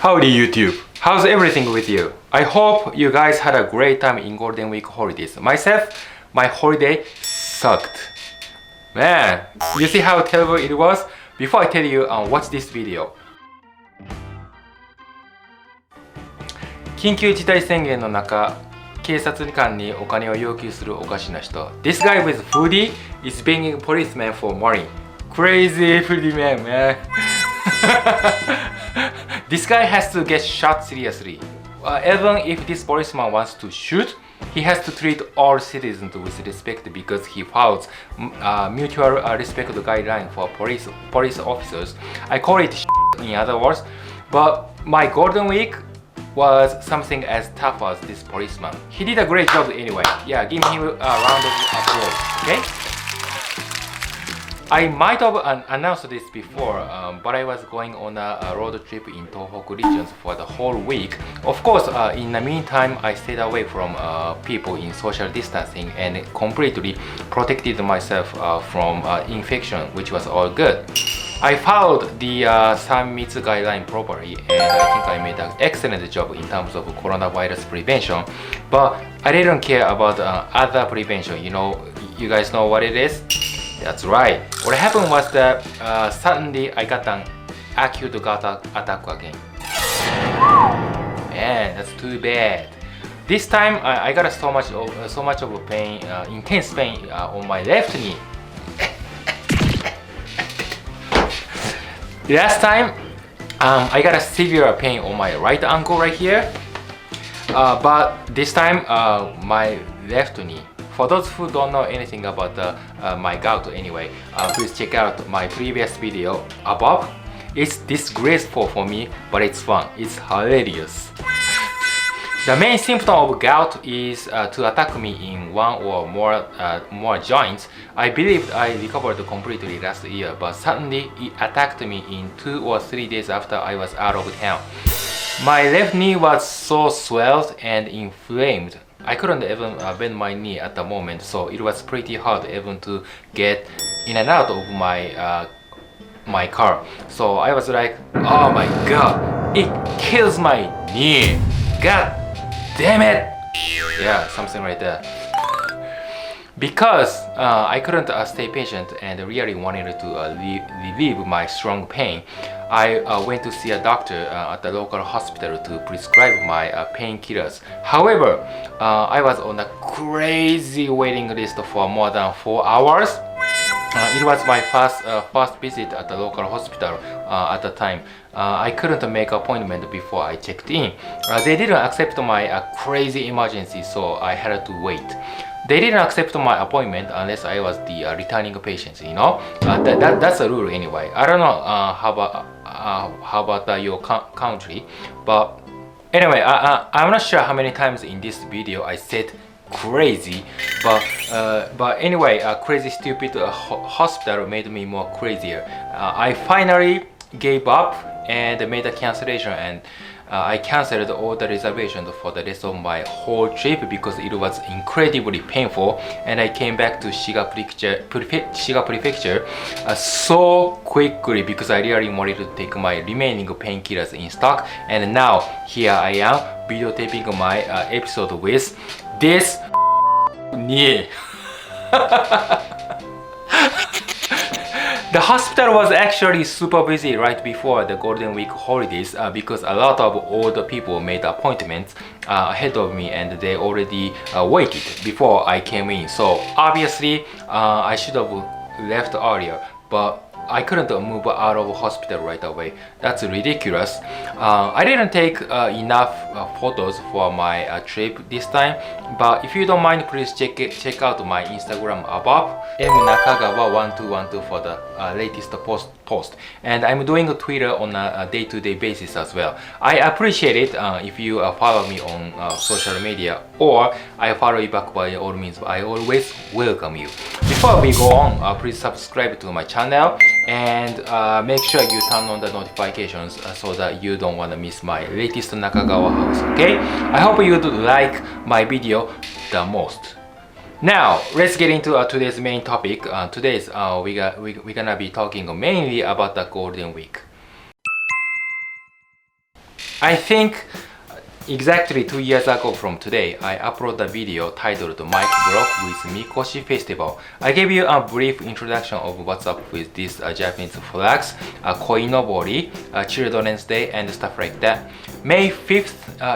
Howdy YouTube! How's everything with you? I hope you guys had a great time in Golden Week holidays. Myself, my holiday sucked. Man, you see how terrible it was? Before I tell you, watch this video. 緊急事態宣言の中、警察官にお金を要求するおかしな人。This guy with hoodie is begging policeman for money. Crazy hoodie man. This guy has to get shot seriously. Even if this policeman wants to shoot, he has to treat all citizens with respect because he follows mutual respect guideline for police officers. I call it in other words, but my golden week was something as tough as this policeman. He did a great job anyway. Yeah, give him a round of applause, okay? I might have announced this before, but I was going on a road trip in Tohoku regions for the whole week. Of course, in the meantime, I stayed away from people in social distancing and completely protected myself from infection, which was all good. I followed the 3密 guideline properly, and I think I made an excellent job in terms of coronavirus prevention. But I didn't care about other prevention. You guys know what it is? That's right. What happened was that suddenly I got an acute gut attack again. Man, that's too bad. This time I got so much of pain, intense pain on my left knee. Last time I got a severe pain on my right ankle right here, but this time my left knee. For those who don't know anything about my gout anyway, please check out my previous video above. It's disgraceful for me, but it's fun. It's hilarious. The main symptom of gout is to attack me in one or more joints. I believed I recovered completely last year, but suddenly it attacked me in 2 or 3 days after I was out of town. My left knee was so swelled and inflamed. I couldn't even bend my knee at the moment, so it was pretty hard even to get in and out of my car. So I was like, oh my god, it kills my knee. God damn it! Yeah, something like that. Because I couldn't stay patient and really wanted to relieve my strong pain, I went to see a doctor at the local hospital to prescribe my painkillers. However, I was on a crazy waiting list for more than 4 hours. It was my first visit at the local hospital at the time. I couldn't make an appointment before I checked in. They didn't accept my crazy emergency, so I had to wait. They didn't accept my appointment unless I was the returning patient, that's a rule anyway. I don't know how about your country, but anyway, I'm not sure how many times in this video I said crazy, but anyway, a crazy stupid hospital made me more crazier. I finally gave up and made a cancellation, and I cancelled all the reservations for the rest of my whole trip because it was incredibly painful, and I came back to Shiga Prefecture so quickly because I really wanted to take my remaining painkillers in stock. And now here I am videotaping my episode with this knee. The hospital was actually super busy right before the Golden Week holidays because a lot of older people made appointments ahead of me, and they already waited before I came in. So obviously I should have left earlier, but I couldn't move out of hospital right away. That's ridiculous. I didn't take enough photos for my trip this time, but if you don't mind, please check out my Instagram above, Nakagawa1212 for the latest post. And I'm doing Twitter on a day-to-day basis as well. I appreciate it if you follow me on social media, or I follow you back by all means. I always welcome you. Before we go on, please subscribe to my channel and make sure you turn on the notifications so that you don't want to miss my latest Nakagawa house, okay? I hope you like my video the most. Now let's get into today's main topic. Today's we're gonna be talking mainly about the Golden Week. I think exactly 2 years ago from today, I uploaded a video titled Mike Block with Mikoshi Festival. I gave you a brief introduction of what's up with these Japanese flags, Koinobori, Children's Day, and stuff like that. May 5th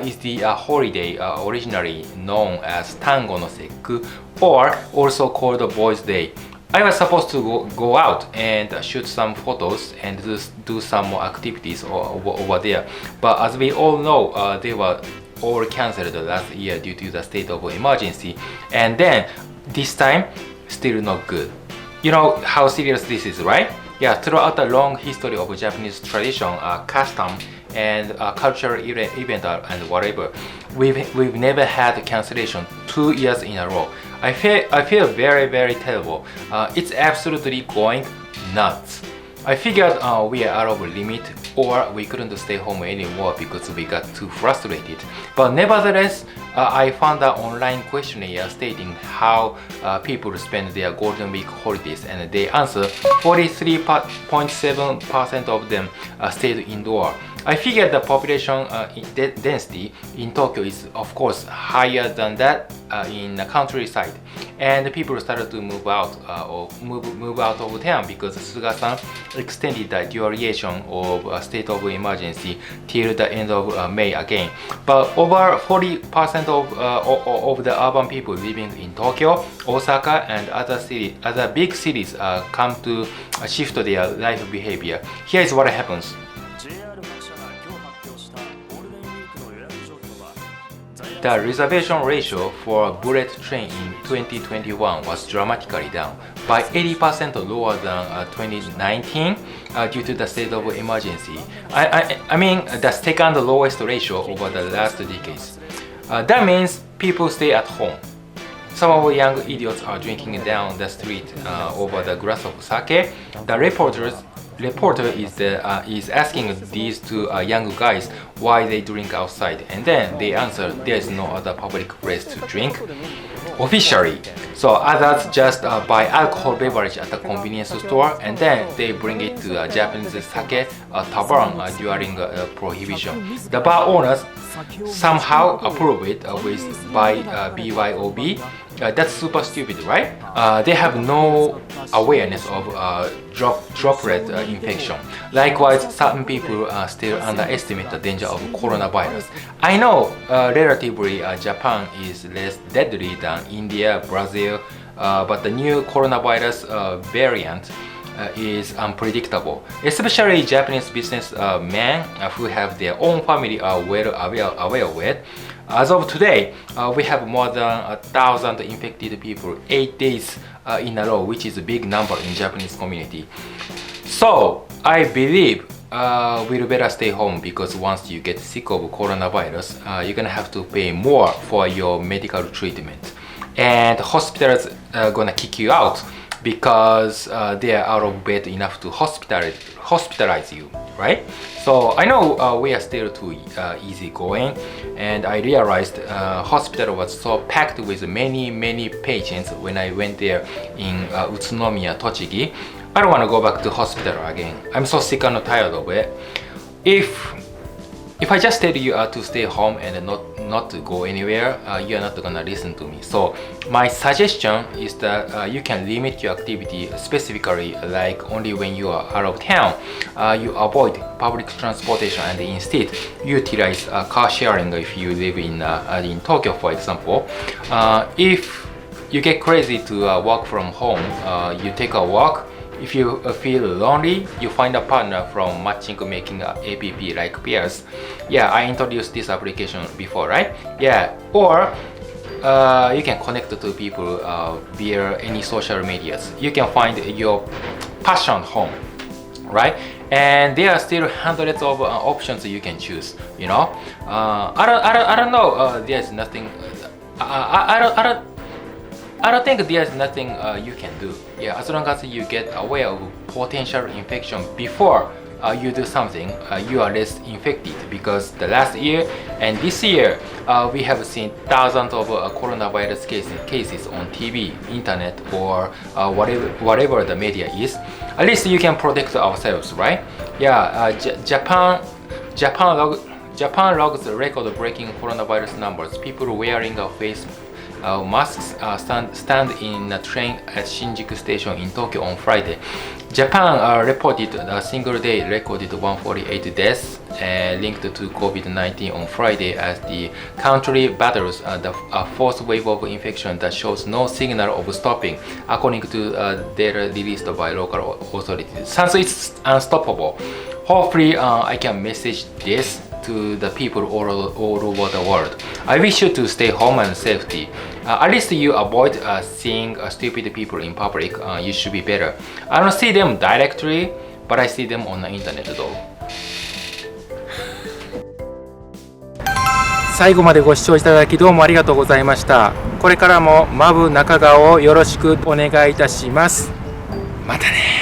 is the holiday originally known as Tango no Sekku, or also called Boys' Day. I was supposed to go out and shoot some photos and do some more activities over there. But as we all know, they were all cancelled last year due to the state of emergency. And then this time, still not good. You know how serious this is, right? Yeah, throughout the long history of Japanese tradition, custom, and cultural event and whatever, we've never had cancellation 2 years in a row. I feel very terrible. It's absolutely going nuts. I figured we are out of limit, or we couldn't stay home anymore because we got too frustrated. But nevertheless, I found an online questionnaire stating how people spend their Golden Week holidays, and they answered 43.7% of them stayed indoor. I figured the population density in Tokyo is of course higher than that in the countryside, and people started to move out move out of town because Suga-san extended the duration of state of emergency till the end of May again. But over 40% of the urban people living in Tokyo, Osaka, and other big cities come to shift their life behavior. Here is what happens. The reservation ratio for a bullet train in 2021 was dramatically down by 80% lower than 2019 due to the state of emergency. I mean the second lowest ratio over the last decades. That means people stay at home. Some of the young idiots are drinking down the street over the glass of sake. The reporter is asking these two young guys why they drink outside, and then they answer there is no other public place to drink officially. So others just buy alcohol beverage at the convenience store, and then they bring it to Japanese sake tavern during prohibition. The bar owners somehow approve it by BYOB. That's super stupid, right? They have no awareness of droplet infection. Likewise, certain people still underestimate the danger of coronavirus. I know relatively Japan is less deadly than India, Brazil, but the new coronavirus variant is unpredictable. Especially Japanese businessmen who have their own family are well aware of it. As of today, we have more than 1,000 infected people 8 days in a row, which is a big number in Japanese community. So I believe we'll better stay home, because once you get sick of coronavirus, you're gonna have to pay more for your medical treatment, and hospitals are gonna kick you out because they are out of bed enough to hospitalize you, right? So I know we are still too easy going, and I realized hospital was so packed with many patients when I went there in Utsunomiya, Tochigi. I don't want to go back to hospital again. I'm so sick and tired of it. If I just tell you to stay home and not to go anywhere, you're not gonna listen to me. So my suggestion is that you can limit your activity, specifically like only when you are out of town. You avoid public transportation and instead utilize car sharing if you live in Tokyo, for example. If you get crazy to work from home, you take a walk. If you feel lonely, you find a partner from matching-making app like Pairs. Yeah, I introduced this application before, right? Yeah, or you can connect to people via any social medias. You can find your passion home, right? And there are still hundreds of options you can choose. You know, I don't know. There's nothing. I don't think there's nothing you can do. Yeah, as long as you get aware of potential infection before you do something, you are less infected. Because the last year and this year, we have seen thousands of coronavirus cases on TV, internet, or whatever the media is. At least you can protect ourselves, right? Yeah, Japan Japan logs record-breaking coronavirus numbers. People wearing a face masks stand in a train at Shinjuku Station in Tokyo on Friday. Japan reported a single day recorded 148 deaths linked to COVID-19 on Friday as the country battles the fourth wave of infection that shows no signal of stopping, according to data released by local authorities. Since it's unstoppable, hopefully I can message this to the people all over the world. I wish you to stay home and safety. At least you avoid seeing stupid people in public. You should be better. I don't see them directly, but I see them on the internet though. 最後までご視聴いただきどうもありがとうございました。これからもマブ中川をよろしくお願いいたします。またね。